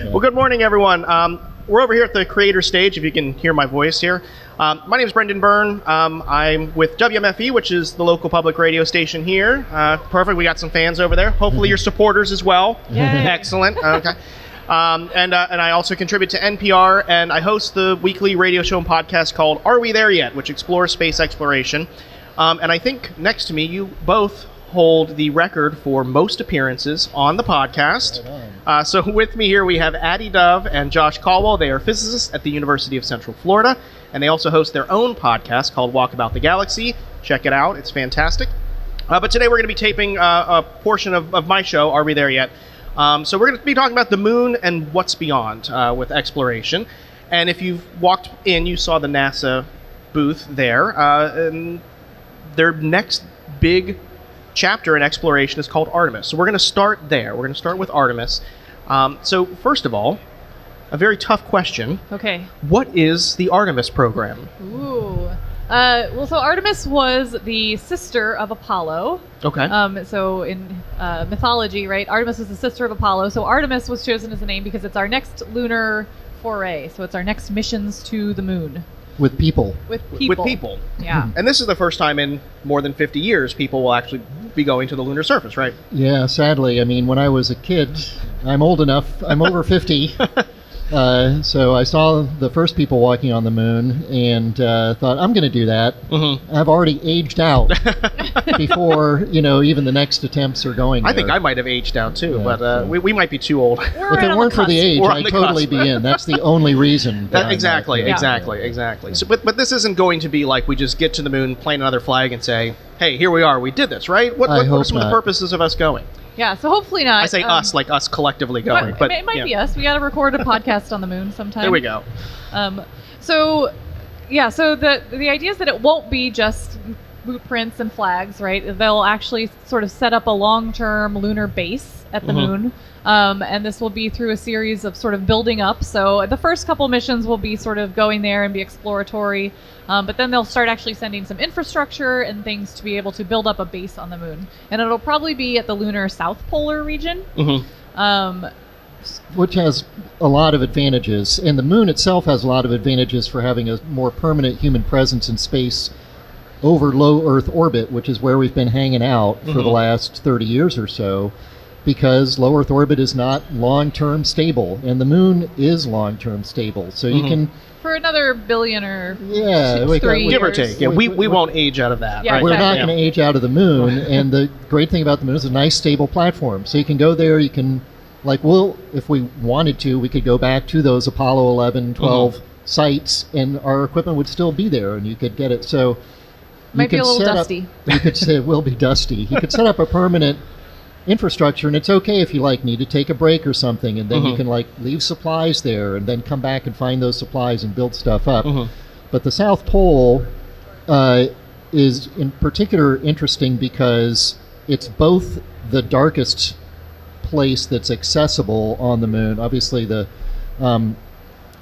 Well, good morning, everyone. We're over here at the creator stage, if you can hear my voice here. My name is Brendan Byrne. I'm with WMFE, which is the local public radio station here. Perfect. We got some fans over there. Hopefully you're supporters as well. Yay. Excellent. Okay. And I also contribute to NPR, and I host the weekly radio show and podcast called Are We There Yet?, which explores space exploration. And I think next to me, you both hold the record for most appearances on the podcast. So with me here, we have Addie Dove and Josh Caldwell. They are physicists at the University of Central Florida, and they also host their own podcast called Walk About the Galaxy. Check it out. It's fantastic. But today we're going to be taping a portion of my show, Are We There Yet? So we're going to be talking about the moon and what's beyond with exploration. And if you've walked in, you saw the NASA booth there. And their next big chapter in exploration is called Artemis. So we're going to start there. We're going to start with Artemis. So first of all, a very tough question. Okay. What is the Artemis program? Ooh. So Artemis was the sister of Apollo. Okay. So in mythology, right, Artemis was the sister of Apollo. So Artemis was chosen as a name because it's our next lunar foray. So it's our next missions to the moon. With people. With people. Yeah. And this is the first time in more than 50 years people will actually be going to the lunar surface, right? Yeah, sadly. I mean, when I was a kid, I'm old enough, I'm over 50. So I saw the first people walking on the moon and thought, I'm going to do that. Mm-hmm. I've already aged out before, even the next attempts are going there. I think I might have aged out too, but we might be too old. If it weren't for the age, I'd totally be in. That's the only reason. Exactly. So, but this isn't going to be like we just get to the moon, plant another flag, and say, hey, here we are, we did this, right? What are some of the purposes of us going? Yeah, so hopefully not. I say us, like us collectively going. But it might be us. We got to record a podcast on the moon sometime. There we go. So the idea is that it won't be just boot prints and flags, right? They'll actually sort of set up a long-term lunar base at the moon. And this will be through a series of sort of building up. So the first couple missions will be sort of going there and be exploratory. But then they'll start actually sending some infrastructure and things to be able to build up a base on the moon. And it'll probably be at the lunar south polar region. Which has a lot of advantages. And the moon itself has a lot of advantages for having a more permanent human presence in space over low Earth orbit, which is where we've been hanging out for the last 30 years or so. Because low Earth orbit is not long-term stable, and the moon is long-term stable. So you can... For another billion or 3 give years. or take. Yeah, we won't age out of that. Yeah, right? We're not going to age out of the moon, and the great thing about the moon is a nice, stable platform. So you can go there, you can... if we wanted to, we could go back to those Apollo 11, 12 sites, and our equipment would still be there, and you could get it. So... Might be a little dusty. You could say it will be dusty. You could set up a permanent infrastructure, and it's okay if you need to take a break or something, and then you can leave supplies there and then come back and find those supplies and build stuff up. But the South Pole is in particular interesting because it's both the darkest place that's accessible on the moon. Obviously the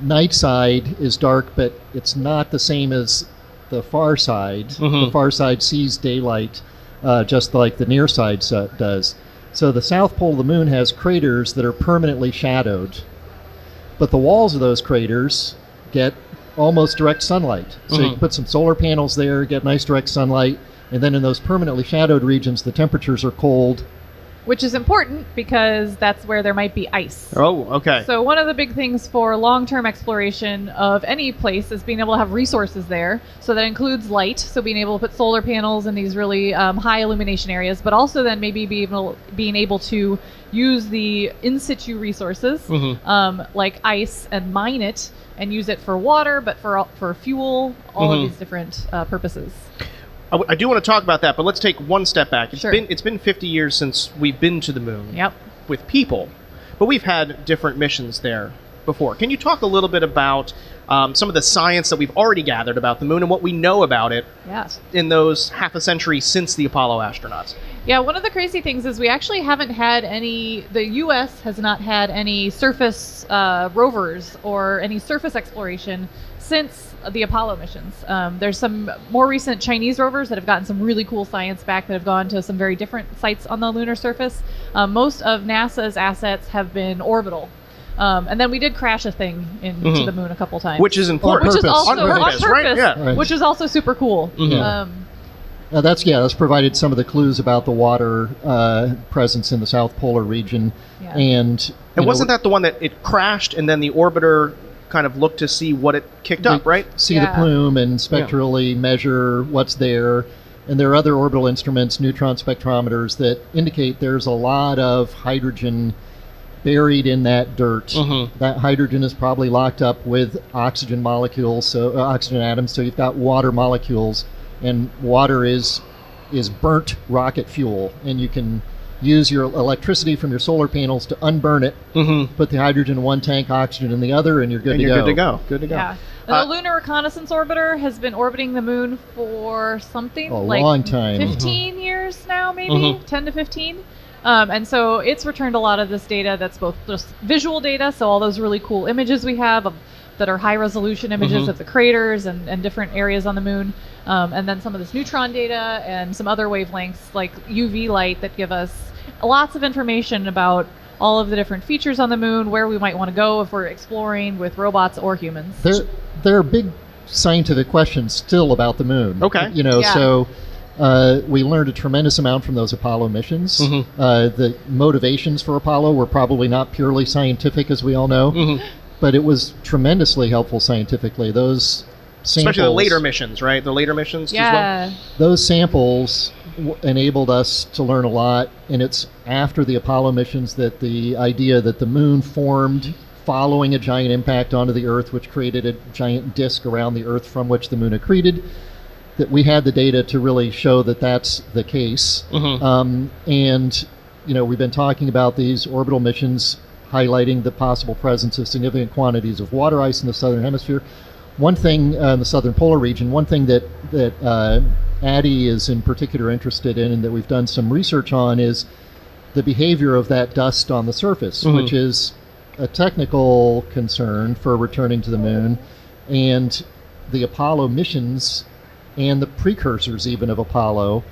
night side is dark, but it's not the same as the far side. The far side sees daylight just like the near side does. So the south pole of the moon has craters that are permanently shadowed, but the walls of those craters get almost direct sunlight. So you can put some solar panels there, get nice direct sunlight, and then in those permanently shadowed regions, the temperatures are cold. Which is important because that's where there might be ice. Oh, okay. So one of the big things for long-term exploration of any place is being able to have resources there. So that includes light, so being able to put solar panels in these really high illumination areas, but also then maybe being able to use the in-situ resources like ice and mine it and use it for water, but for fuel, all of these different purposes. I do want to talk about that, but let's take one step back. Sure. It's been 50 years since we've been to the moon with people, but we've had different missions there before. Can you talk a little bit about some of the science that we've already gathered about the moon and what we know about it in those half a century since the Apollo astronauts? Yeah, one of the crazy things is we actually haven't had the U.S. has not had any surface rovers or any surface exploration since the Apollo missions. There's some more recent Chinese rovers that have gotten some really cool science back that have gone to some very different sites on the lunar surface. Most of NASA's assets have been orbital. And then we did crash a thing into the moon a couple times. Which is important. Which is also On purpose, right? Yeah. Right. which is also super cool. Yeah. That's provided some of the clues about the water presence in the South Polar region. Yeah. And wasn't that the one that it crashed and then the orbiter kind of looked to see what it kicked up, right? See the plume and spectrally measure what's there. And there are other orbital instruments, neutron spectrometers, that indicate there's a lot of hydrogen buried in that dirt. That hydrogen is probably locked up with oxygen molecules, so oxygen atoms. So you've got water molecules, and water is burnt rocket fuel, and you can use your electricity from your solar panels to unburn it, put the hydrogen in one tank, oxygen in the other, and you're good to go. Good to go. Yeah. The Lunar Reconnaissance Orbiter has been orbiting the moon for something A like long time. 15 years now, maybe 10 to 15. And so it's returned a lot of this data that's both just visual data, so all those really cool images we have that are high resolution images of the craters and different areas on the moon, and then some of this neutron data and some other wavelengths like UV light that give us lots of information about all of the different features on the moon, where we might want to go if we're exploring with robots or humans. There are big scientific questions still about the moon. Okay. So we learned a tremendous amount from those Apollo missions. The motivations for Apollo were probably not purely scientific, as we all know, but it was tremendously helpful scientifically. Those samples, especially the later missions, right? The later missions as well. Those samples enabled us to learn a lot, and it's after the Apollo missions that the idea that the moon formed following a giant impact onto the Earth, which created a giant disk around the Earth from which the moon accreted, that we had the data to really show that that's the case. And we've been talking about these orbital missions highlighting the possible presence of significant quantities of water ice in the southern hemisphere. One thing in the southern polar region, one thing that Addie is in particular interested in and that we've done some research on is the behavior of that dust on the surface, which is a technical concern for returning to the moon. And the Apollo missions and the precursors even of Apollo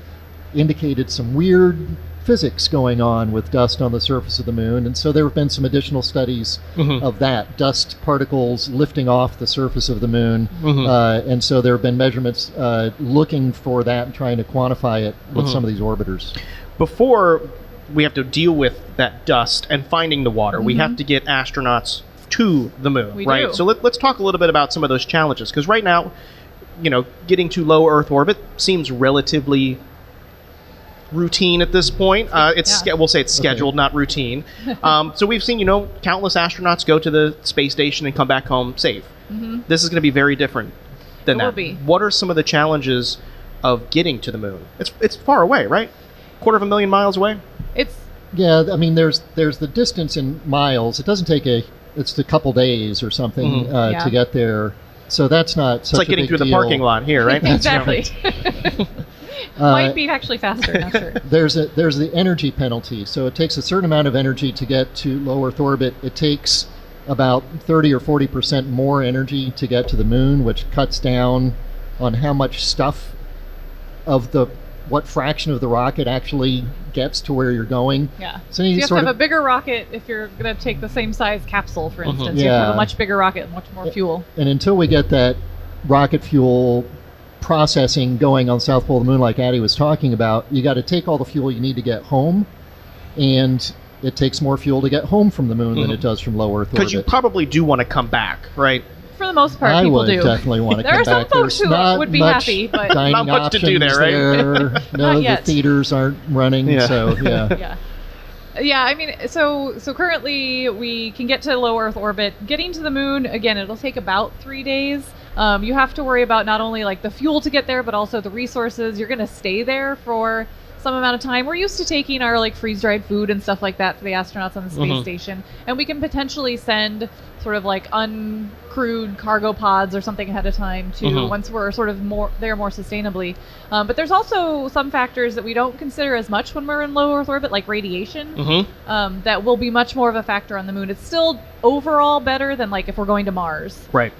indicated some weird physics going on with dust on the surface of the moon, and so there have been some additional studies of that, dust particles lifting off the surface of the moon, and so there have been measurements looking for that and trying to quantify it with some of these orbiters. Before we have to deal with that dust and finding the water, we have to get astronauts to the moon, We right? do. So let's talk a little bit about some of those challenges, because right now, getting to low Earth orbit seems relatively routine at this point. We'll say it's scheduled, not routine. So we've seen, countless astronauts go to the space station and come back home safe. This is going to be very different than It will that. be. What are some of the challenges of getting to the moon? It's far away, right? 250,000 miles away. Yeah, I mean, there's the distance in miles. It doesn't take it's a couple days or something to get there. So that's not It's such like a getting big through the deal. parking lot here, right? Exactly. Might be actually faster, not sure. There's the energy penalty. So it takes a certain amount of energy to get to low Earth orbit. It takes about 30 or 40% more energy to get to the moon, which cuts down on how much stuff of what fraction of the rocket actually gets to where you're going. Yeah. So You have to have a bigger rocket if you're going to take the same size capsule, for instance. You have to have a much bigger rocket, much more fuel. And until we get that rocket fuel processing going on the south pole of the moon, like Addie was talking about, you got to take all the fuel you need to get home, and it takes more fuel to get home from the moon than it does from low Earth orbit. Because you probably do want to come back, right? For the most part, I people would do. definitely want to There come are some back. folks There's who not would be much happy, but dining Not much to do there, right? options there. No, Not the yet. theaters aren't running, so yeah. Yeah, I mean, so currently we can get to low Earth orbit. Getting to the moon, again, it'll take about 3 days. You have to worry about not only like the fuel to get there, but also the resources. You're going to stay there for some amount of time. We're used to taking our like freeze-dried food and stuff like that for the astronauts on the space station, and we can potentially send sort of like uncrewed cargo pods or something ahead of time to once we're sort of more sustainably. But there's also some factors that we don't consider as much when we're in low Earth orbit, like radiation, that will be much more of a factor on the moon. It's still overall better than like if we're going to Mars, Right.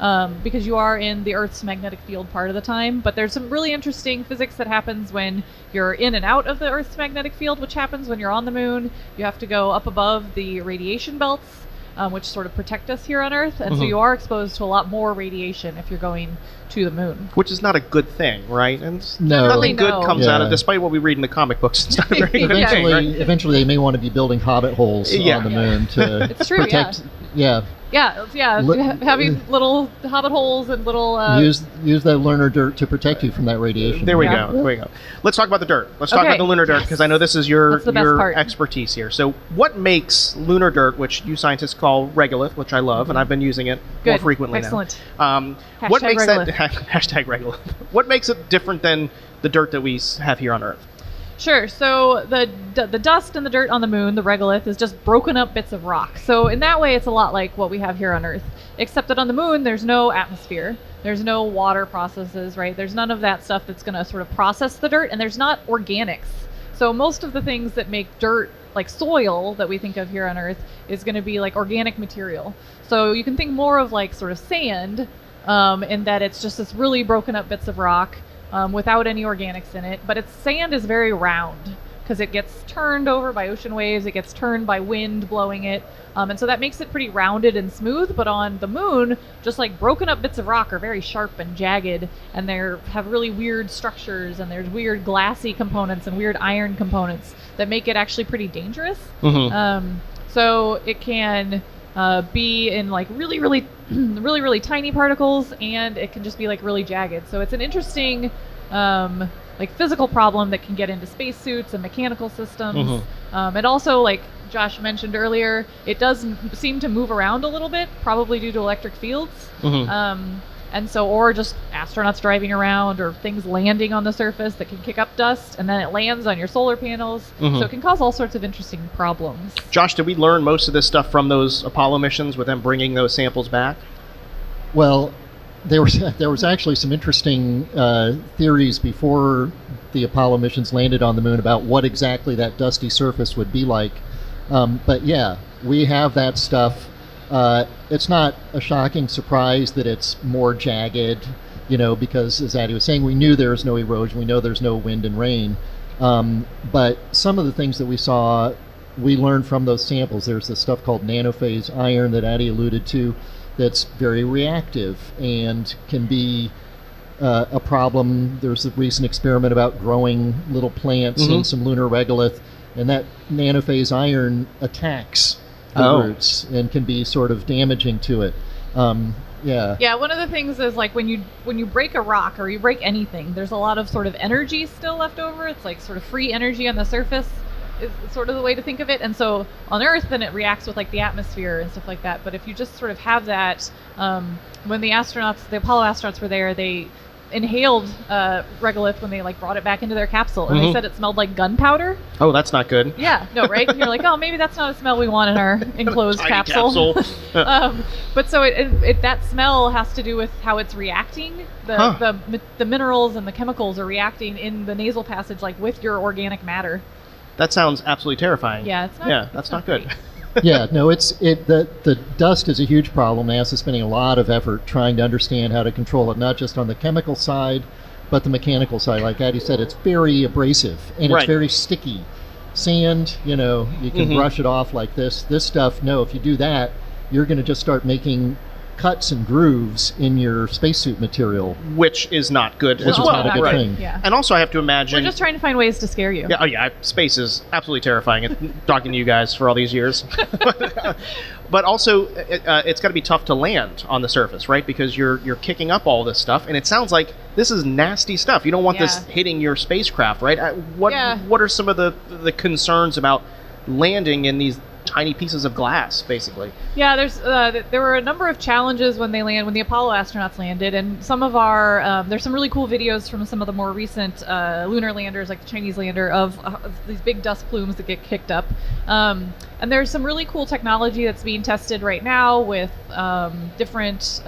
because you are in the Earth's magnetic field part of the time. But there's some really interesting physics that happens when you're in and out of the Earth's magnetic field, which happens when you're on the moon. You have to go up above the radiation belts. which sort of protect us here on Earth. And so you are exposed to a lot more radiation if you're going to the moon. Which is not a good thing, right? And No. nothing good No. comes out of Yeah. despite what we read in the comic books. It's not a very good thing, Eventually, right? eventually, they may want to be building hobbit holes Yeah. on the moon to It's true, protect. Yeah. Having little hobbit holes and little... Use that lunar dirt to protect you from that radiation. There we Yeah. go. There we go. Let's talk about the dirt. Let's talk Okay. about the lunar dirt because I know this is your That's the best part. expertise here. So, what makes lunar dirt, which you scientists call regolith, which I love, and I've been using it more Good. frequently Excellent. now. What Hashtag makes regolith. that hashtag regolith? What makes it different than the dirt that we have here on Earth? Sure. So the dust and the dirt on the moon, the regolith, is just broken up bits of rock. So in that way, it's a lot like what we have here on Earth, except that on the moon, there's no atmosphere. There's no water processes, right? There's none of that stuff that's going to sort of process the dirt, and there's not organics. So most of the things that make dirt like soil that we think of here on Earth is going to be like organic material. So you can think more of like sort of sand, in that it's just this really broken up bits of rock. Without any organics in it, but its sand is very round because it gets turned over by ocean waves, it gets turned by wind blowing it, and so that makes it pretty rounded and smooth. But on the moon, just like broken up bits of rock are very sharp and jagged, and they have really weird structures, and there's weird glassy components and weird iron components that make it actually pretty dangerous. So it can be in like really tiny particles, and it can just be like really jagged. So it's an interesting like physical problem that can get into spacesuits and mechanical systems. And also, like Josh mentioned earlier, it does seem to move around a little bit, probably due to electric fields. And so, or just astronauts driving around, or things landing on the surface that can kick up dust, and then it lands on your solar panels. So it can cause all sorts of interesting problems. Josh, did we learn most of this stuff from those Apollo missions with them bringing those samples back? Well, there was actually some interesting theories before the Apollo missions landed on the moon about what exactly that dusty surface would be like. But yeah, we have that stuff. It's not a shocking surprise that it's more jagged, because as Addie was saying, we knew there was no erosion, we know there's no wind and rain. But some of the things that we saw, we learned from those samples. There's this stuff called nanophase iron that Addie alluded to that's very reactive and can be a problem. There's a recent experiment about growing little plants in some lunar regolith, and that nanophase iron attacks the roots and can be sort of damaging to it. Yeah, one of the things is like when you break a rock or you break anything, there's a lot of sort of energy still left over. It's like sort of free energy on the surface is sort of the way to think of it. And so on Earth, then it reacts with like the atmosphere and stuff like that. But if you just sort of have that, when the Apollo astronauts were there, they inhaled regolith when they like brought it back into their capsule, and they said it smelled like gunpowder. Oh, that's not good. Yeah, no, right? And you're like, oh, maybe that's not a smell we want in our enclosed Tiny capsule. But so that smell has to do with how it's reacting. The minerals and the chemicals are reacting in the nasal passage, like with your organic matter. That sounds absolutely terrifying. Yeah, it's not. Yeah, that's not good. Yeah, no, the dust is a huge problem. NASA's spending a lot of effort trying to understand how to control it, not just on the chemical side, but the mechanical side. Like Addie said, it's very abrasive and it's very sticky. Sand, you can brush it off like this. This stuff, no, if you do that, you're going to just start making cuts and grooves in your spacesuit material, which is not good as Which is well. not a good thing. Yeah. And also, I have to imagine We're just trying to find ways to scare you. Yeah, space is absolutely terrifying. Talking to you guys for all these years, but also it's got to be tough to land on the surface, right? Because you're kicking up all this stuff, and it sounds like this is nasty stuff. You don't want this hitting your spacecraft, right? What are some of the concerns about landing in these tiny pieces of glass, basically? Yeah, there were a number of challenges when the Apollo astronauts landed, and some of our there's some really cool videos from some of the more recent lunar landers, like the Chinese lander, of these big dust plumes that get kicked up. And there's some really cool technology that's being tested right now with different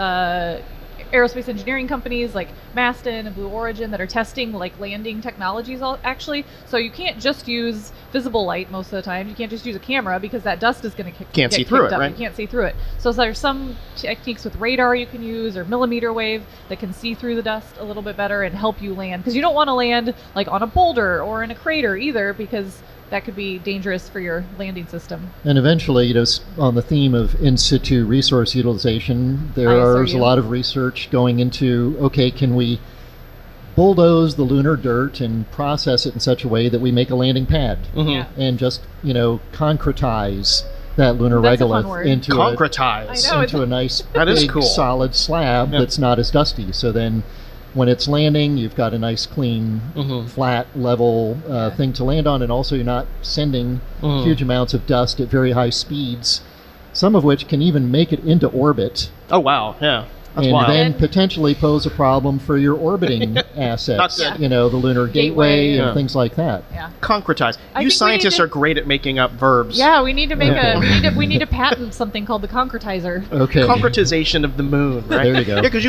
aerospace engineering companies like Maston and Blue Origin that are testing like landing technologies actually. So you can't just use visible light most of the time. You can't just use a camera because that dust is going to Can't see through it, up. right? You can't see through it. So there's some techniques with radar you can use or millimeter wave that can see through the dust a little bit better and help you land, because you don't want to land like on a boulder or in a crater either, because that could be dangerous for your landing system. And eventually, on the theme of in situ resource utilization, there's a lot of research going into, okay, can we bulldoze the lunar dirt and process it in such a way that we make a landing pad and just, concretize that lunar regolith into a nice big solid slab that's not as dusty. So then when it's landing, you've got a nice clean, flat, level thing to land on, and also you're not sending huge amounts of dust at very high speeds, some of which can even make it into orbit. Oh, wow, yeah. That's and wild. Then potentially pose a problem for your orbiting assets, the lunar gateway and things like that. Yeah. Concretize. You scientists are great at making up verbs. Yeah, we need to make we need to patent something called the concretizer. Okay. Concretization of the moon, right? There you go. Yeah, because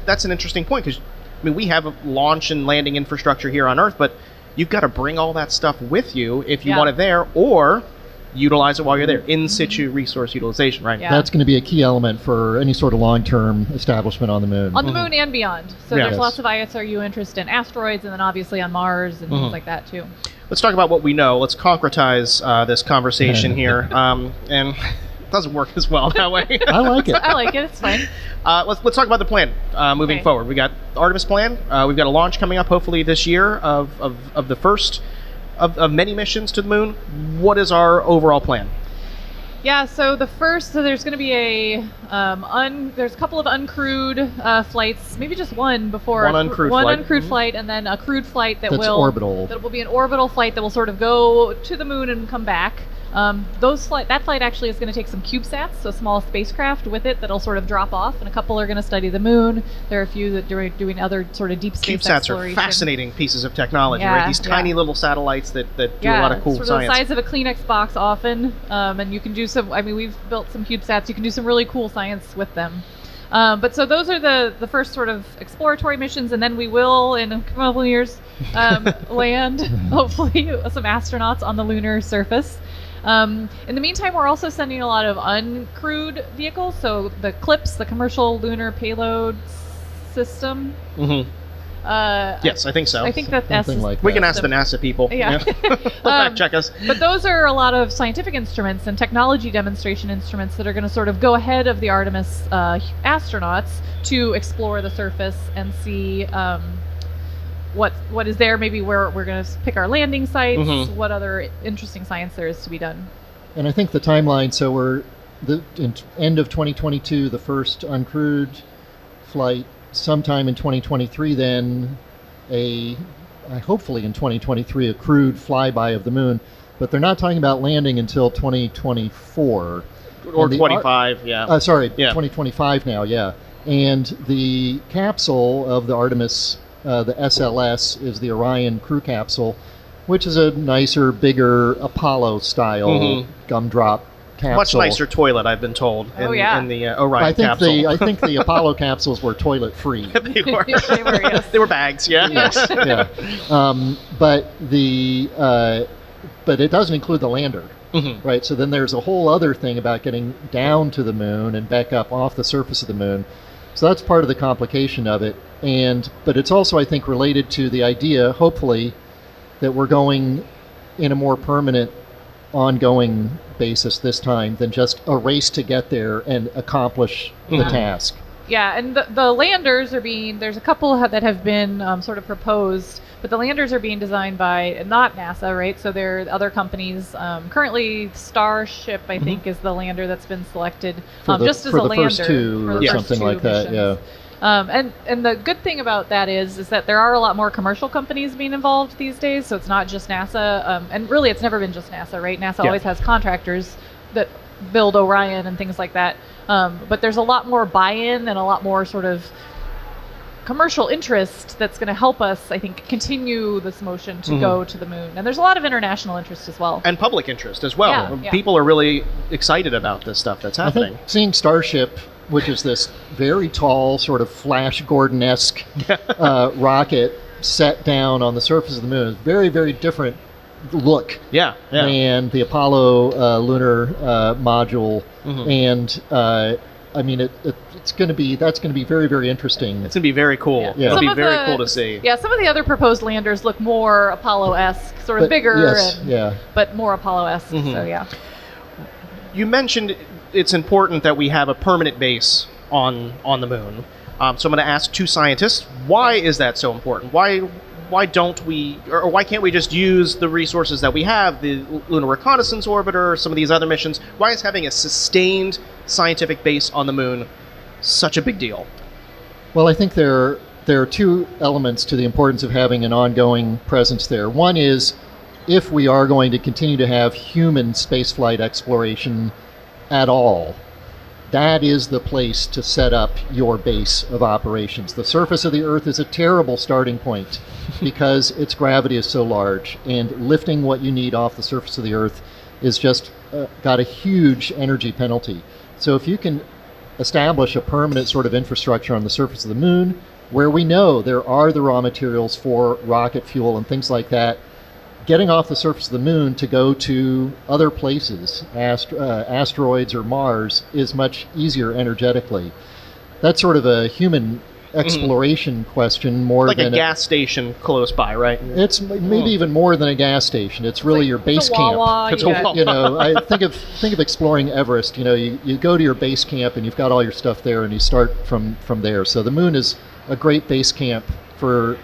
that's an interesting point, because we have a launch and landing infrastructure here on Earth, but you've got to bring all that stuff with you if you want it there, or utilize it while you're there. In situ resource utilization, right? Yeah. That's going to be a key element for any sort of long-term establishment on the moon. On the moon and beyond. So there's lots of ISRU interest in asteroids, and then obviously on Mars and things like that too. Let's talk about what we know. Let's concretize this conversation here. And it doesn't work as well that way. I like it. I like it. It's fine. Let's talk about the plan moving forward. We got the Artemis plan. We've got a launch coming up hopefully this year of the first of many missions to the moon. What is our overall plan? Yeah, so there's going to be there's a couple of uncrewed flights, maybe just one before. One uncrewed flight, and then a crewed flight that will orbital. That will be an orbital flight that will sort of go to the moon and come back. That flight actually is going to take some Cubesats, so small spacecraft with it that'll sort of drop off, and a couple are going to study the moon. There are a few that are doing other sort of deep space exploration. Cubesats are fascinating pieces of technology, right? These tiny little satellites that do a lot of cool sort science. The size of a Kleenex box often, and you can do we've built some Cubesats. You can do some really cool science with them. But so those are the first sort of exploratory missions, and then we will, in a couple of years, land, hopefully, some astronauts on the lunar surface. In the meantime, we're also sending a lot of uncrewed vehicles, so the CLPS, the Commercial Lunar Payload System. Yes, I think so. I think that's like we can ask the NASA people. Yeah. They'll fact check us. But those are a lot of scientific instruments and technology demonstration instruments that are going to sort of go ahead of the Artemis astronauts to explore the surface and see what is there, maybe where we're going to pick our landing sites, what other interesting science there is to be done. And I think the timeline, so we're end of 2022, the first uncrewed flight, sometime in 2023 then hopefully in 2023 a crewed flyby of the moon, but they're not talking about landing until 2024. Or 25, 2025 now, yeah. And the capsule of the Artemis, the SLS, is the Orion crew capsule, which is a nicer, bigger Apollo-style gumdrop capsule. Much nicer toilet, I've been told, in the Orion capsule. I think the Apollo capsules were toilet-free. They were. They were, yes. They were bags, yeah. Yes, yeah. But it doesn't include the lander. Right, so then there's a whole other thing about getting down to the moon and back up off the surface of the moon. So that's part of the complication of it. But it's also, I think, related to the idea, hopefully, that we're going in a more permanent, ongoing basis this time than just a race to get there and accomplish the task. Yeah, and the landers there's a couple that have been sort of proposed, but the landers are being designed by not NASA, right? So there are other companies. Currently, Starship, I think, is the lander that's been selected just as a lander. First two or something like that, yeah. And the good thing about that is that there are a lot more commercial companies being involved these days, so it's not just NASA. And really, it's never been just NASA, right? NASA always has contractors that build Orion and things like that. But there's a lot more buy-in and a lot more sort of commercial interest that's going to help us, I think, continue this motion to go to the moon. And there's a lot of international interest as well. And public interest as well. Yeah. People are really excited about this stuff that's happening. I think seeing Starship, which is this very tall, sort of Flash Gordon-esque rocket set down on the surface of the moon, is very, very different look than the Apollo lunar module. And I mean, that's going to be very, very interesting. It's going to be very cool. Yeah. It'll Some be of very the- cool to see. Yeah, some of the other proposed landers look more Apollo-esque, sort of But bigger, yes, and, yeah. but more Apollo-esque. Mhm. So yeah. You mentioned it's important that we have a permanent base on the moon. So I'm going to ask two scientists, why is that so important? Why don't we, or why can't we just use the resources that we have, the Lunar Reconnaissance Orbiter, some of these other missions? Why is having a sustained scientific base on the moon such a big deal? Well, I think there are two elements to the importance of having an ongoing presence there. One is, if we are going to continue to have human spaceflight exploration at all, that is the place to set up your base of operations. The surface of the Earth is a terrible starting point because its gravity is so large, and lifting what you need off the surface of the Earth is just got a huge energy penalty. So if you can establish a permanent sort of infrastructure on the surface of the moon, where we know there are the raw materials for rocket fuel and things like that, getting off the surface of the moon to go to other places, asteroids or Mars, is much easier energetically. That's sort of a human exploration question more Like than a gas station close by, right? It's maybe even more than a gas station. It's really your base It's a camp. Wawa, It's you a got- Wawa. You know, I think of exploring Everest. You know, you go to your base camp and you've got all your stuff there, and you start from there. So the moon is a great base camp for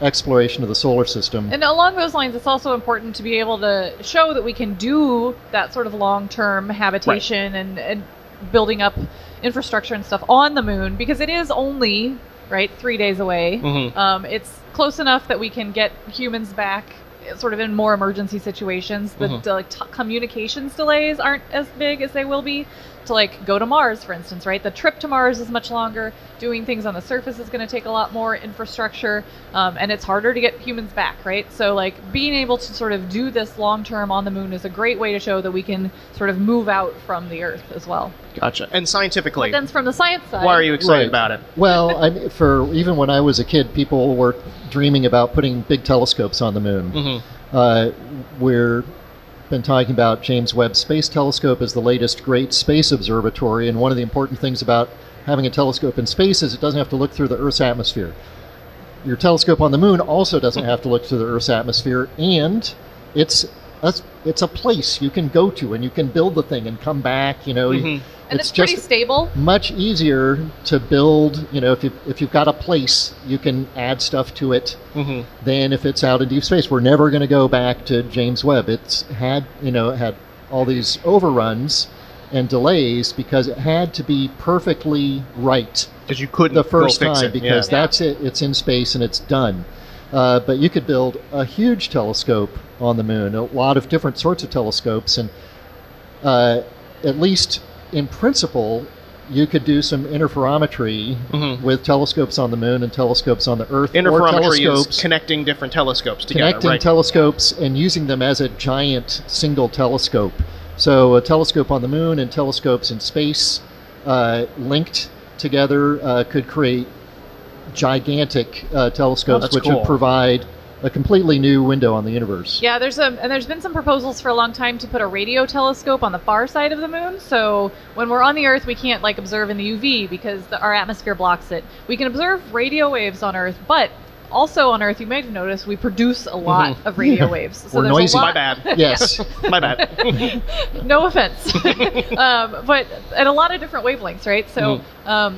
exploration of the solar system. And along those lines, it's also important to be able to show that we can do that sort of long-term habitation and building up infrastructure and stuff on the moon, because it is only, 3 days away. Mhm. It's close enough that we can get humans back sort of in more emergency situations. The communications delays aren't as big as they will be to go to Mars, for instance, right? The trip to Mars is much longer. Doing things on the surface is going to take a lot more infrastructure, and it's harder to get humans back, right? So being able to sort of do this long term on the moon is a great way to show that we can sort of move out from the Earth as well. Gotcha. And scientifically, But then from the science side, why are you excited Right. about it? Well, even when I was a kid, people were dreaming about putting big telescopes on the moon. Mhm. We're been talking about James Webb Space Telescope as the latest great space observatory, and one of the important things about having a telescope in space is it doesn't have to look through the Earth's atmosphere. Your telescope on the moon also doesn't have to look through the Earth's atmosphere, and it's a place you can go to, and you can build the thing and come back. You know, Mhm. and it's pretty stable. much easier to build. You know, if you've got a place, you can add stuff to it Mhm. than if it's out in deep space. We're never going to go back to James Webb. It had all these overruns and delays because it had to be perfectly right Because you couldn't the first go fix time, it. because Yeah. that's it. It's in space and it's done. But you could build a huge telescope on the moon, a lot of different sorts of telescopes, and at least in principle, you could do some interferometry Mhm. with telescopes on the moon and telescopes on the Earth. or Interferometry is telescopes, connecting different telescopes together, connecting right? telescopes and using them as a giant single telescope. So a telescope on the moon and telescopes in space linked together could create gigantic telescopes, that's which cool. would provide a completely new window on the universe. Yeah, there's been some proposals for a long time to put a radio telescope on the far side of the moon. So when we're on the Earth, we can't observe in the UV because our atmosphere blocks it. We can observe radio waves on Earth, but also on Earth, you might have noticed we produce a lot of radio waves. So We're there's noisy. a lot. My bad. Yes. My bad. No offense. But at a lot of different wavelengths, right? So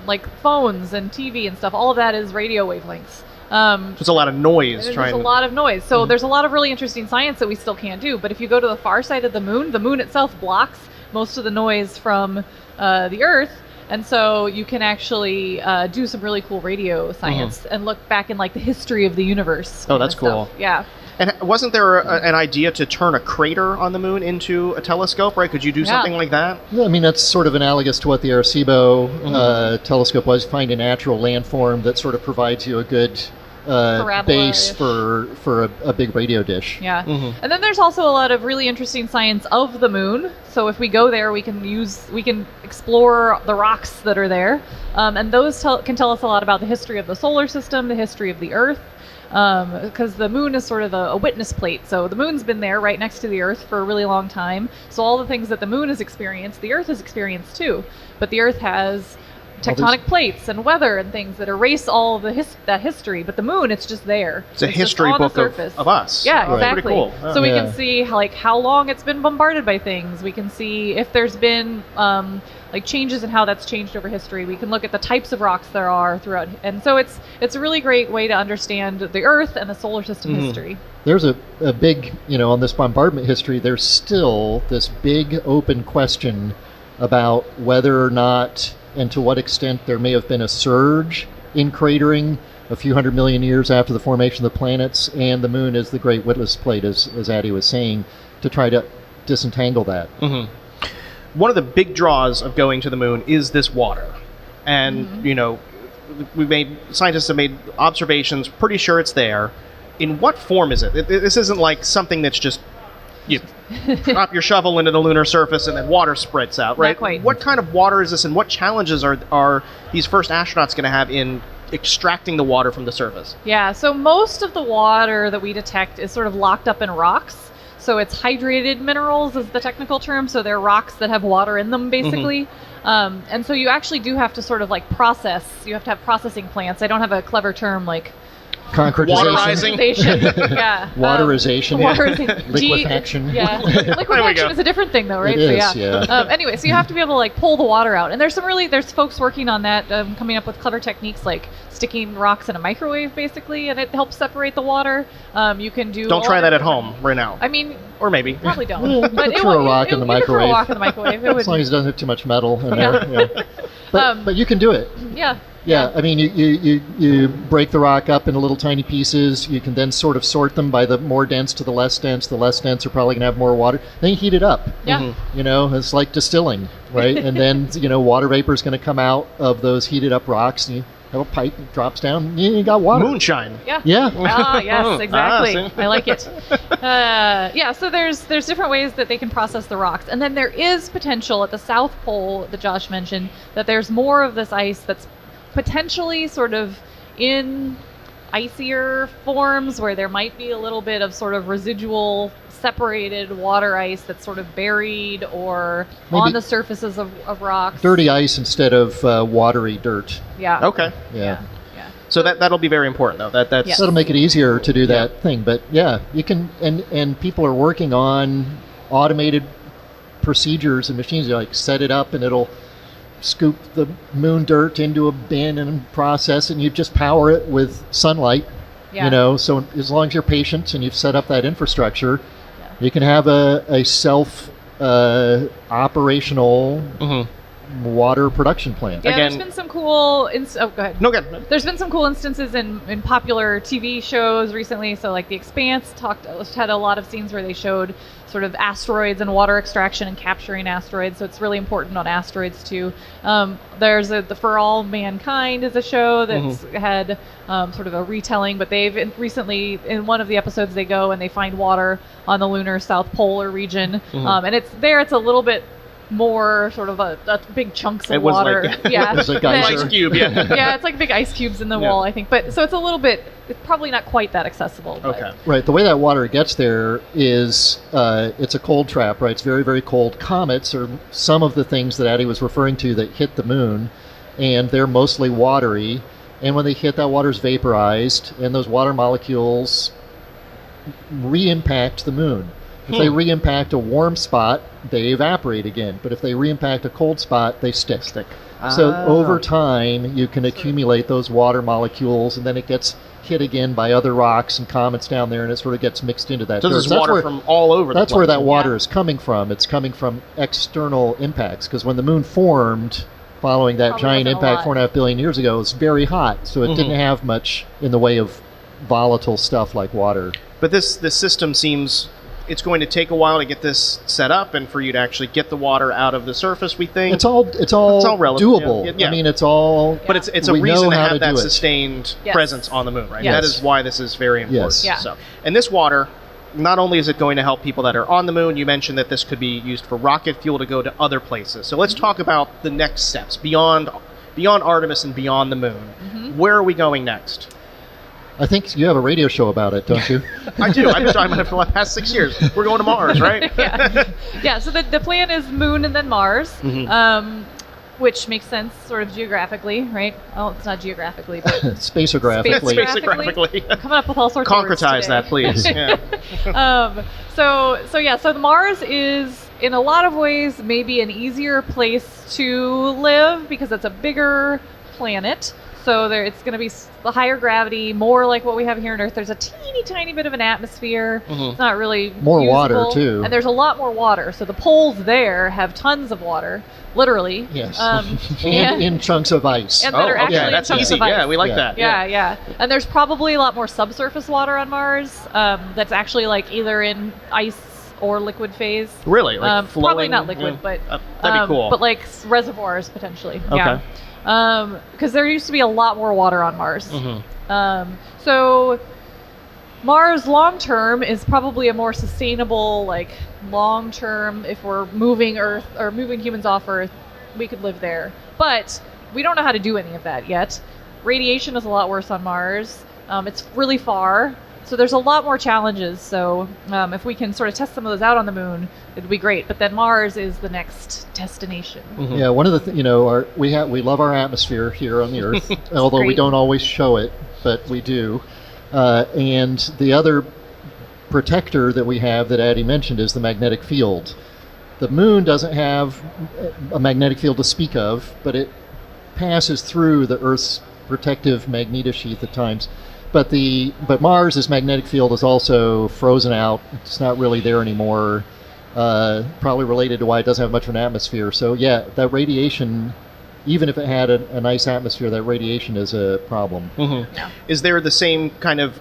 like phones and TV and stuff, all of that is radio wavelengths. There's a lot of noise There's trying a lot of noise. So there's a lot of really interesting science that we still can't do. But if you go to the far side of the moon itself blocks most of the noise from the Earth. And so you can actually do some really cool radio science and look back in the history of the universe. Oh, that's kind of cool. stuff. Yeah. And wasn't there an idea to turn a crater on the moon into a telescope, right? Could you do Yeah. something like that? Yeah, I mean, that's sort of analogous to what the Arecibo telescope was. Find a natural landform that sort of provides you a good base Parabola-ish. for a big radio dish. Yeah. Mhm. And then there's also a lot of really interesting science of the moon. So if we go there, we can explore the rocks that are there. And those can tell us a lot about the history of the solar system, the history of the Earth. because the moon is sort of a witness plate. So the moon's been there right next to the Earth for a really long time. So all the things that the moon has experienced, the Earth has experienced too. But the Earth has tectonic plates and weather and things that erase all of that history. But the moon, it's just there. It's a history book of us. Yeah, Right. exactly. Pretty cool. Yeah. So we can see how long it's been bombarded by things. We can see if there's been changes in how that's changed over history. We can look at the types of rocks there are throughout. And so it's a really great way to understand the Earth and the solar system history. There's a big, on this bombardment history, there's still this big open question about whether or not and to what extent there may have been a surge in cratering a few 100 million years after the formation of the planets, and the moon is the great witness plate, as Addie was saying, to try to disentangle that. Mm-hmm. One of the big draws of going to the moon is this water. And, scientists have made observations, pretty sure it's there. In what form is it? This isn't like something that's just, you drop your shovel into the lunar surface and then water spreads out, right? Not quite. What kind of water is this, and what challenges are these first astronauts going to have in extracting the water from the surface? Yeah, so most of the water that we detect is sort of locked up in rocks. So it's hydrated minerals is the technical term. So they're rocks that have water in them, basically. And so you actually do have to sort of process. You have to have processing plants. I don't have a clever term like Concretization. Yeah. Waterization. Liquefaction. Yeah. Liquefaction is a different thing, though, right? It is, yeah. Anyway, so you have to be able to pull the water out, and there's folks working on that, coming up with clever techniques like sticking rocks in a microwave, basically, and it helps separate the water. You can do. Don't try that at home right now. I mean, or maybe probably don't. But throw a rock in the microwave. Throw a rock in the microwave. As long as it doesn't have too much metal in there. Yeah. But you can do it. Yeah. Yeah, I mean, you break the rock up into little tiny pieces. You can then sort of sort them by the more dense to the less dense. The less dense are probably going to have more water. Then you heat it up. Yeah. It's like distilling, right? And then, water vapor is going to come out of those heated up rocks. And you have a pipe that drops down, and you got water. Moonshine. Yeah. Yeah. Yes, exactly. See? I like it. So there's different ways that they can process the rocks. And then there is potential at the South Pole that Josh mentioned that there's more of this ice that's potentially sort of in icier forms where there might be a little bit of sort of residual separated water ice that's sort of buried or Maybe on the surfaces of rocks. Dirty ice instead of watery dirt. Yeah. Okay. Yeah. So that'll be very important, though. That's Yes. That'll make it easier to do that thing. But yeah, you can, and people are working on automated procedures and machines. You set it up and it'll scoop the moon dirt into a bin and process it, and you just power it with sunlight. Yeah. So as long as you're patient and you've set up that infrastructure, you can have a self operational water production plant. Yeah, Again, there's been some cool. Go ahead. No, good. There's been some cool instances in popular TV shows recently. So, like The Expanse had a lot of scenes where they showed sort of asteroids and water extraction and capturing asteroids. So it's really important on asteroids too. There's the For All Mankind is a show that's had sort of a retelling, but they've recently in one of the episodes they go and they find water on the lunar South Polar region, and it's a little bit more sort of a big chunks of water. It was like Ice cube, yeah, it's like big ice cubes in the wall, I think. But so it's a little bit, it's probably not quite that accessible. But. Okay. Right. The way that water gets there is it's a cold trap, right? It's very, very cold. Comets are some of the things that Addie was referring to that hit the moon, and they're mostly watery. And when they hit, that water's vaporized, and those water molecules re-impact the moon. If they re-impact a warm spot, they evaporate again. But if they re-impact a cold spot, they stick. So over time, you can accumulate those water molecules, and then it gets hit again by other rocks and comets down there, and it sort of gets mixed into that So dirt. there's water from all over the place. That's where that water is coming from. It's coming from external impacts, because when the moon formed, following that giant impact 4.5 billion years ago, it was very hot, so it didn't have much in the way of volatile stuff like water. But this system seems... It's going to take a while to get this set up and for you to actually get the water out of the surface, we think. It's all relative, doable. yeah. I mean, it's all... But it's a reason to have that do it. sustained presence on the moon, right? Yes. That is why this is very important. Yes. Yeah. So, and this water, not only is it going to help people that are on the moon, you mentioned that this could be used for rocket fuel to go to other places. So let's talk about the next steps beyond Artemis and beyond the moon. Where are we going next? I think you have a radio show about it, don't you? I do. I've been talking about it for the past 6 years. We're going to Mars, right? Yeah. So the plan is Moon and then Mars, which makes sense sort of geographically, right? Oh, it's not geographically, but Spaceographically. Spaceographically. I'm coming up with all sorts of words Concretize today. that, please. Yeah. So the Mars is in a lot of ways maybe an easier place to live because it's a bigger planet. So it's going to be the higher gravity, more like what we have here on Earth. There's a teeny tiny bit of an atmosphere. It's not really more usable. water too, and there's a lot more water. So the poles there have tons of water, literally. Yes, and in chunks of ice. And that are actually that's chunks easy. of ice. Yeah, we like that. Yeah. And there's probably a lot more subsurface water on Mars. That's actually like either in ice or liquid phase. Really? Like flowing? Probably not liquid, but that'd be cool. But like reservoirs potentially. Okay. Yeah. Because there used to be a lot more water on Mars. So Mars long term is probably a more sustainable, like long term. If we're moving Earth or moving humans off Earth, we could live there. But we don't know how to do any of that yet. Radiation is a lot worse on Mars. It's really far. So there's a lot more challenges. So if we can sort of test some of those out on the Moon, it'd be great. But then Mars is the next destination. Yeah, one of the we love our atmosphere here on the Earth, although we don't always show it, but we do. And the other protector that we have that Addie mentioned is the magnetic field. The Moon doesn't have a magnetic field to speak of, but it passes through the Earth's protective magnetosheath at times. But Mars' magnetic field is also frozen out. It's not really there anymore. Probably related to why it doesn't have much of an atmosphere. So yeah, that radiation, even if it had a nice atmosphere, that radiation is a problem. Yeah. Is there the same kind of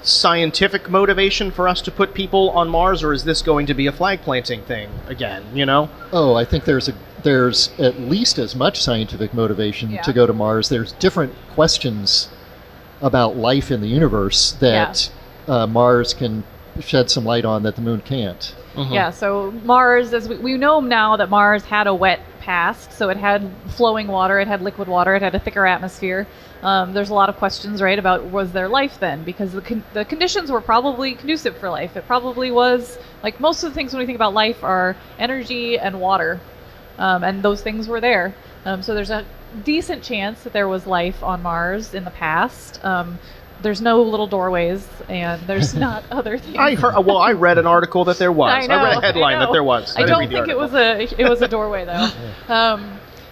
scientific motivation for us to put people on Mars, or is this going to be a flag planting thing again? Oh, I think there's at least as much scientific motivation to go to Mars. There's different questions about life in the universe that Mars can shed some light on that the Moon can't. Yeah, so Mars, as we know now that Mars had a wet past, so it had flowing water, it had liquid water, it had a thicker atmosphere. There's a lot of questions, right, about was there life then? Because the conditions were probably conducive for life. It probably was, like most of the things when we think about life are energy and water, and those things were there. So there's a decent chance that there was life on Mars in the past. There's no little doorways, and there's not other things. I read an article that there was. I know, I read a headline that there was. I don't think it was a doorway though.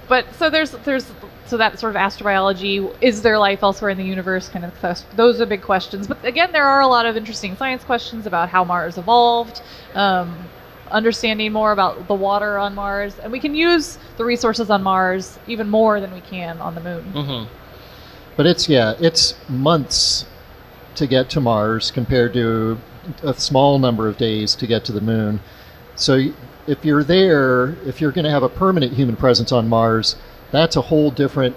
But so there's that sort of astrobiology. Is there life elsewhere in the universe? Kind of those are big questions. But again, there are a lot of interesting science questions about how Mars evolved. Understanding more about the water on Mars, and we can use the resources on Mars even more than we can on the Moon. But it's months to get to Mars compared to a small number of days to get to the Moon. So if you're there, if you're going to have a permanent human presence on Mars, that's a whole different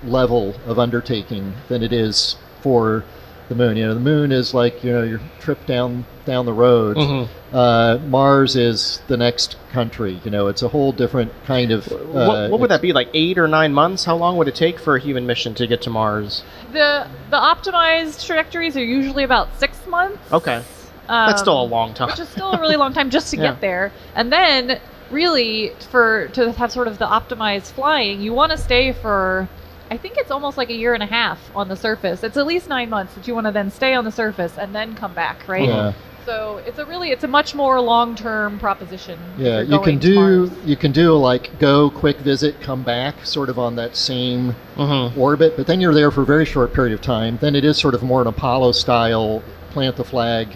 level of undertaking than it is for the Moon. The Moon is like your trip down the road. Mars is the next country. It's a whole different kind of. What would that be, like 8 or 9 months? How long would it take for a human mission to get to Mars? The optimized trajectories are usually about 6 months. Okay, that's still a long time. Which is still a really long time just to get there, and then really to have sort of the optimized flying, you want to stay for. I think it's almost like a year and a half on the surface. It's at least 9 months that you want to then stay on the surface and then come back, right? Yeah. So it's a much more long-term proposition. Yeah, you can do like go, quick visit, come back, sort of on that same orbit, but then you're there for a very short period of time. Then it is sort of more an Apollo style, plant the flag,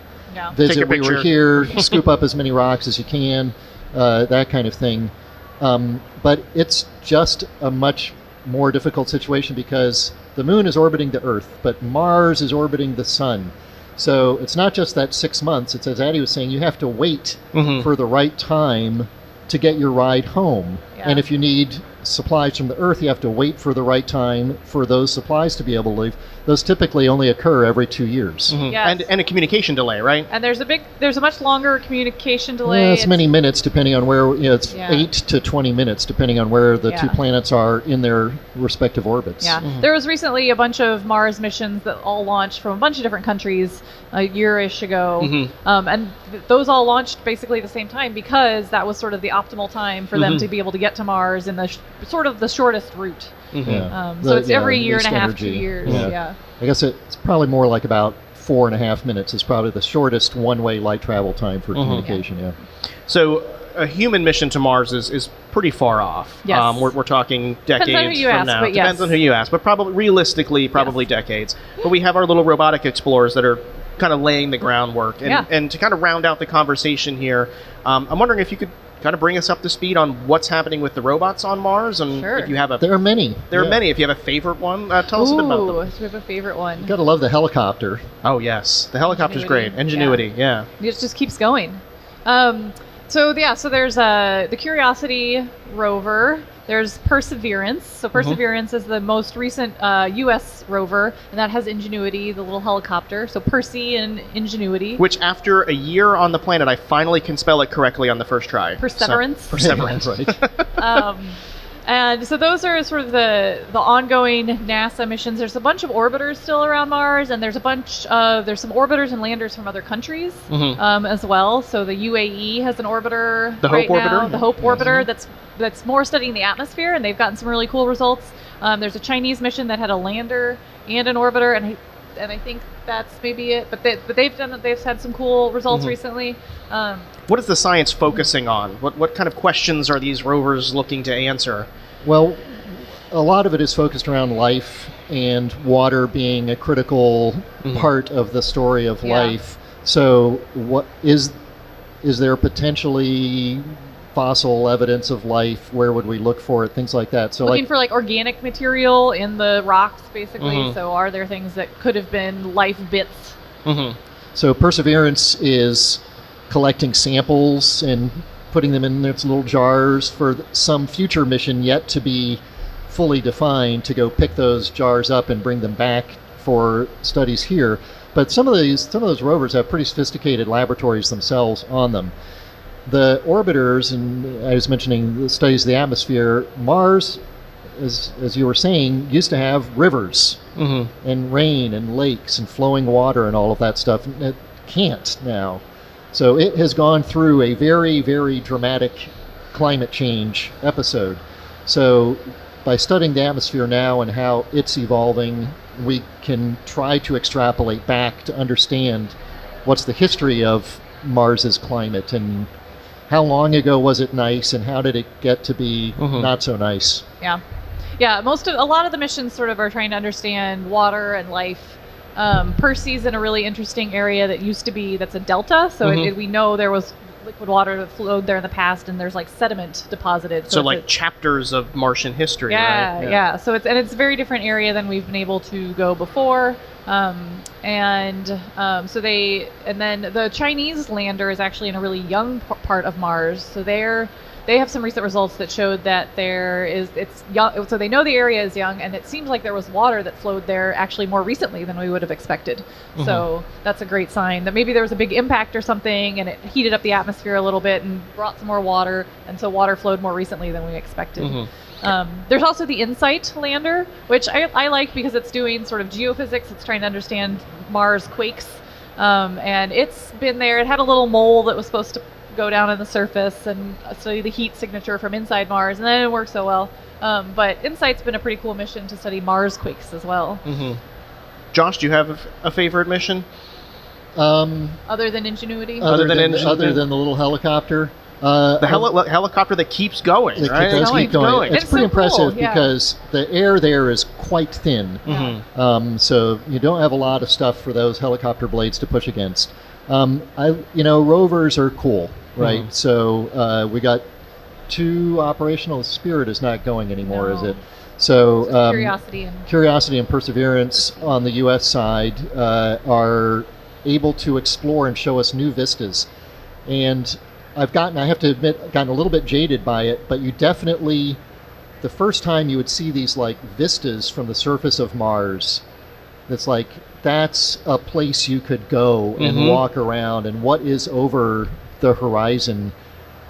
visit, we were here, scoop up as many rocks as you can, that kind of thing. But it's just a much more difficult situation because the Moon is orbiting the Earth, but Mars is orbiting the Sun. So it's not just that 6 months. It's, as Addie was saying, you have to wait for the right time to get your ride home. Yeah. And if you need supplies from the Earth, you have to wait for the right time for those supplies to be able to leave. Those typically only occur every 2 years. Yes. And a communication delay, right? And there's a much longer communication delay. It's many minutes depending on where, it's Yeah. 8 to 20 minutes depending on where the Yeah. two planets are in their respective orbits. Yeah, there was recently a bunch of Mars missions that all launched from a bunch of different countries a year-ish ago, and those all launched basically at the same time because that was sort of the optimal time for them to be able to get to Mars in the sort of the shortest route. Yeah. So it's every year least and a half, energy. 2 years. Yeah. Yeah. I guess it's probably more like about 4.5 minutes is probably the shortest one-way light travel time for communication. Yeah. So a human mission to Mars is pretty far off. Yes. We're talking decades Depends on who you from ask, now. but yes. Depends on who you ask, but probably realistically, decades. But we have our little robotic explorers that are kind of laying the groundwork. And to kind of round out the conversation here, I'm wondering if you could kind of bring us up to speed on what's happening with the robots on Mars, and Sure. if you have There are many. there are many. If you have a favorite one, tell us a bit about them. Ooh, so we have a favorite one. You gotta love the helicopter. Oh yes, the helicopter's great. Ingenuity, yeah. It just keeps going. So there's the Curiosity rover. There's Perseverance. So Perseverance is the most recent U.S. rover, and that has Ingenuity, the little helicopter. So Percy and Ingenuity. Which, after a year on the planet, I finally can spell it correctly on the first try. Perseverance. So, Perseverance. Right. And so those are sort of the ongoing NASA missions. There's a bunch of orbiters still around Mars, and there's some orbiters and landers from other countries as well. So the UAE has an orbiter The right Hope now, orbiter? the Hope orbiter that's more studying the atmosphere, and they've gotten some really cool results. There's a Chinese mission that had a lander and an orbiter, and I think that's maybe it. But they've had some cool results recently. What is the science focusing on? What kind of questions are these rovers looking to answer? Well, a lot of it is focused around life and water being a critical part of the story of life. So, what is there potentially fossil evidence of life? Where would we look for it? Things like that. So, looking for organic material in the rocks, basically. So, are there things that could have been life bits? So, Perseverance is collecting samples and putting them in its little jars for some future mission yet to be fully defined, to go pick those jars up and bring them back for studies here. But some of those rovers have pretty sophisticated laboratories themselves on them. The orbiters, and I was mentioning the studies of the atmosphere, Mars, as you were saying, used to have rivers and rain and lakes and flowing water and all of that stuff. It can't now. So it has gone through a very, very dramatic climate change episode. So by studying the atmosphere now and how it's evolving, we can try to extrapolate back to understand what's the history of Mars's climate and how long ago was it nice and how did it get to be not so nice. Yeah. A lot of the missions sort of are trying to understand water and life. Percy's in a really interesting area that's a delta, so we know there was liquid water that flowed there in the past, and there's sediment deposited. So chapters of Martian history, right? Yeah. So it's a very different area than we've been able to go before. Then the Chinese lander is actually in a really young part of Mars, so they have some recent results that showed that it's young, so they know the area is young, and it seems like there was water that flowed there actually more recently than we would have expected. So that's a great sign that maybe there was a big impact or something, and it heated up the atmosphere a little bit and brought some more water, and so water flowed more recently than we expected. There's also the InSight lander, which I like because it's doing sort of geophysics. It's trying to understand Mars quakes, and it's been there. It had a little mole that was supposed to go down on the surface and study the heat signature from inside Mars, and that didn't work so well. But InSight's been a pretty cool mission to study Mars quakes as well. Josh, do you have a favorite mission? Other than Ingenuity? Other than the little helicopter. The helicopter that keeps going, right? It does keep going. It's pretty so impressive cool, because the air there is quite thin. So you don't have a lot of stuff for those helicopter blades to push against. Rovers are cool, right? So we got 2 operational. Spirit is not going anymore, is it? So Curiosity and Perseverance on the U.S. side are able to explore and show us new vistas. And I have to admit, gotten a little bit jaded by it, but you definitely the first time you would see these like vistas from the surface of Mars, that's like, that's a place you could go and walk around, and what is over the horizon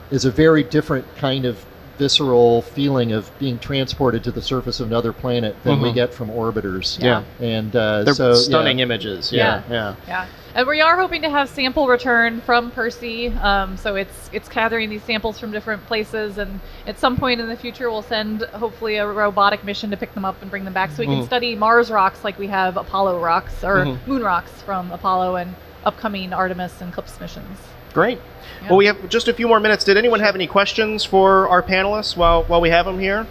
is a very different kind of visceral feeling of being transported to the surface of another planet than we get from orbiters. Yeah. And they're so stunning images. Yeah. And we are hoping to have sample return from Percy. So it's gathering these samples from different places, and at some point in the future we'll send hopefully a robotic mission to pick them up and bring them back, so we can study Mars rocks like we have Apollo rocks or moon rocks from Apollo and upcoming Artemis and Eclipse missions. Great. Yeah. Well, we have just a few more minutes. Did anyone have any questions for our panelists while we have them here?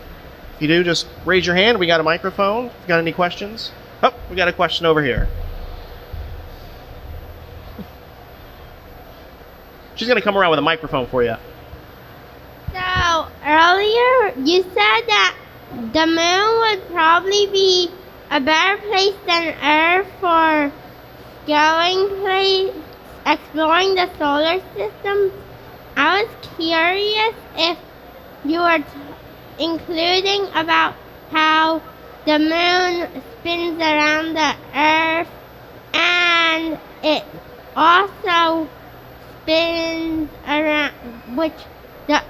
If you do, just raise your hand. We got a microphone. If you got any questions? Oh, we got a question over here. She's going to come around with a microphone for you. So, earlier you said that the moon would probably be a better place than Earth for exploring the solar system. I was curious if you were including about how the moon spins around the Earth, and it also spins around, which it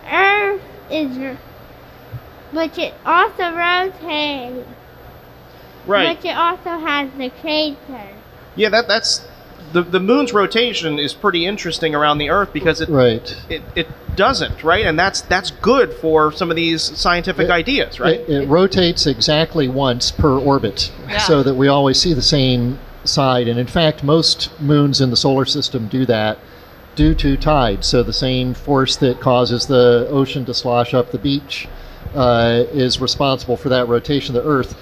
also rotates. Right. Which it also has the crater. Yeah, that's the moon's rotation is pretty interesting around the Earth because it doesn't, right? And that's good for some of these scientific ideas, right? It rotates exactly once per orbit, so that we always see the same side. And in fact, most moons in the solar system do that due to tide. So the same force that causes the ocean to slosh up the beach is responsible for that rotation of the Earth.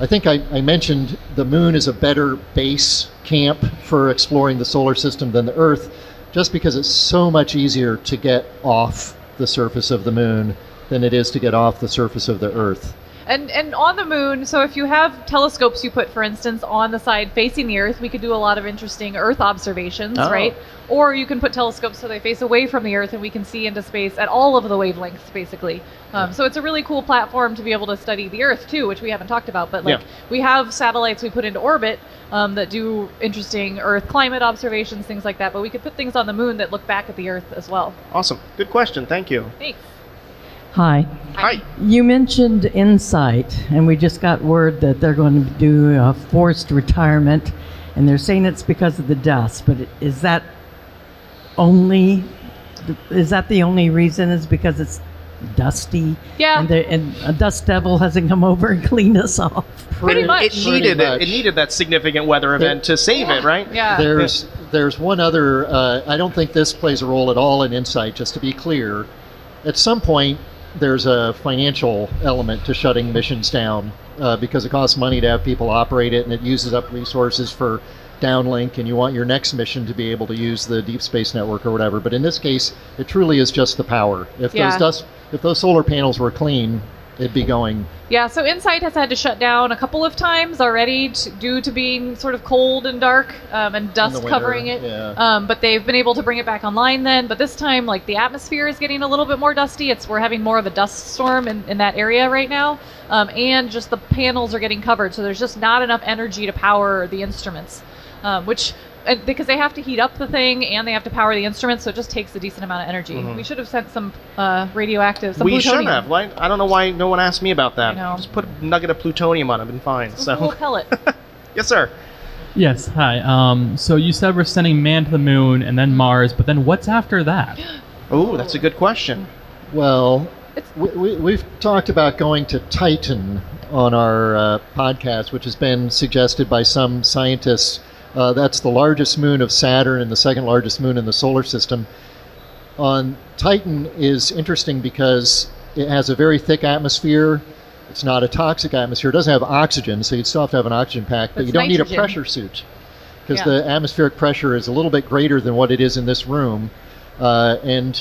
I think I mentioned the moon is a better base camp for exploring the solar system than the Earth, just because it's so much easier to get off the surface of the moon than it is to get off the surface of the Earth. And on the moon, so if you have telescopes you put, for instance, on the side facing the Earth, we could do a lot of interesting Earth observations, right? Or you can put telescopes so they face away from the Earth and we can see into space at all of the wavelengths, basically. So it's a really cool platform to be able to study the Earth, too, which we haven't talked about. But we have satellites we put into orbit that do interesting Earth climate observations, things like that. But we could put things on the moon that look back at the Earth as well. Awesome. Good question. Thank you. Thanks. Hi. Hi. You mentioned Insight, and we just got word that they're going to do a forced retirement, and they're saying it's because of the dust. But is that the only reason? Is because it's dusty? Yeah. And a dust devil hasn't come over and cleaned us off. Pretty much. It needed that significant weather event to save it, right? Yeah. There's one other. I don't think this plays a role at all in Insight. Just to be clear, at some point, there's a financial element to shutting missions down because it costs money to have people operate it, and it uses up resources for downlink, and you want your next mission to be able to use the Deep Space Network or whatever. But in this case, it truly is just the power. If those solar panels were clean, it'd be going. Yeah, so Insight has had to shut down a couple of times already due to being sort of cold and dark and dust covering it. Yeah. But they've been able to bring it back online then. But this time, like, the atmosphere is getting a little bit more dusty. We're having more of a dust storm in that area right now. And just the panels are getting covered. So there's just not enough energy to power the instruments, because they have to heat up the thing and they have to power the instruments, so it just takes a decent amount of energy. We should have sent some radioactive, some We plutonium. should have. Right? I don't know why no one asked me about that. I know. Just put a nugget of plutonium on it and fine. It's a little pellet. Yes, sir. Yes, hi. So you said we're sending man to the moon and then Mars, but then what's after that? Oh, that's a good question. Well, we've talked about going to Titan on our podcast, which has been suggested by some scientists. That's the largest moon of Saturn and the second largest moon in the solar system. On Titan is interesting because it has a very thick atmosphere. It's not a toxic atmosphere. It doesn't have oxygen, so you'd still have to have an oxygen pack, but you don't need a pressure suit because the atmospheric pressure is a little bit greater than what it is in this room. And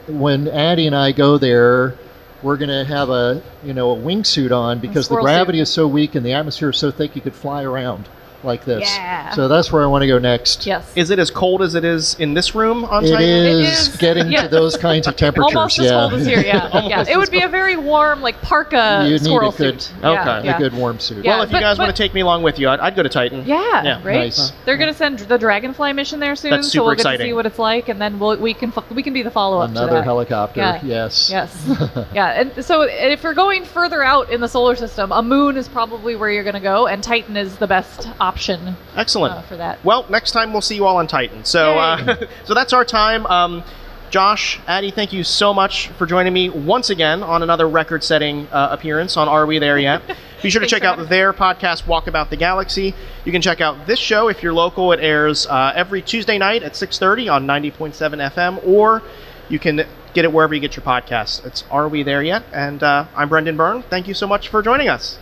when Addie and I go there, we're going to have a wingsuit on because the gravity is so weak and the atmosphere is so thick you could fly around. like this. Yeah. So that's where I want to go next. Yes. Is it as cold as it is in this room on It Titan? is getting yeah. to those kinds of temperatures. Almost as cold as here, yeah. Yeah. It would be a very warm, like parka You need squirrel a good, suit. Okay. Yeah. a good warm suit. Yeah. Well, if you guys want to take me along with you, I'd go to Titan. Yeah, Yeah. right. Nice. They're gonna send the Dragonfly mission there soon, That's so super we'll get to exciting. see what it's like, and then we can be the follow-up to Another that. helicopter. Yeah. Yes. Yes. Yeah, and so if you're going further out in the solar system, a moon is probably where you're gonna go, and Titan is the best option Excellent. for that. Well, next time we'll see you all on Titan. So, so that's our time. Josh, Addie, thank you so much for joining me once again on another record-setting appearance on Are We There Yet? Be sure to check out their podcast, Walk About the Galaxy. You can check out this show if you're local. It airs every Tuesday night at 6:30 on 90.7 FM, or you can get it wherever you get your podcasts. It's Are We There Yet? And I'm Brendan Byrne. Thank you so much for joining us.